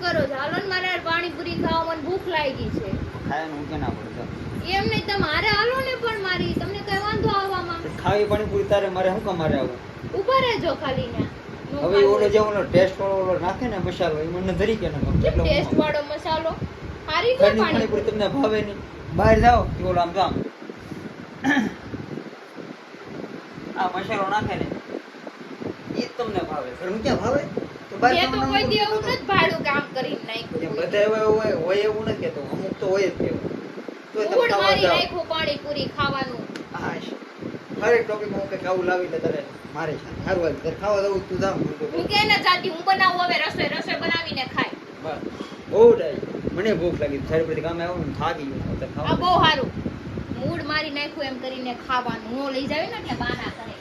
કરો છો? હાલો ને મારે પાણીપુરી ખાવા મને ભૂખ લાગી છે. ખાય હું કે ના પડે એમ નહીં તમારે હાલો ને પણ મારી તમને કઈ વાંધો આવવામાં? ખાવી પાણીપુરી તારે મારે શું કામ મારે આવું? ઉભા રહેજો ખાલી ને. હવે ઓલો જે ઓલો ટેસ્ટ વાળો ઓલો નાખે ને મસાલો એ મને ધરી કે ના કેટલો ટેસ્ટ વાળો મસાલો હારી તો ઘરની પાણીપુરી તમને ભાવે નહીં. બહાર જાઓ કે ઓલો આમ જામ આ મસાલો નાખે ને ઈ તમને ભાવે. ઘરનું ક્યાં ભાવે? તો બહાર મેં તો કોઈ દી એવું નથી ભાડું કામ કરીને નાખ્યું. બધા હોય એવું નથી કેતો, અમુક તો હોય જ કેવું. તોય તમે મૂડ ખાવા મારી જાઓ. નાખ્યું પાણીપુરી ખાવાનું. હા હરેક ટોપિકમાં હું કંઈક આવું લાવી લે તારે મારે છે સારું હાલ તારે ખાવા દઉં તું જામ હું કે ના જાતી હું બનાવું હવે રસોઈ બનાવીને ખાય. બસ બહુ ડાય મને ભૂખ લાગી સારી બધી કામે આવું ને થાકી ગયું આ બહુ સારું મૂડ મારી નાખ્યું એમ કરીને ખાવાનું હું લઈ જાવી ને એટલે બાના કરે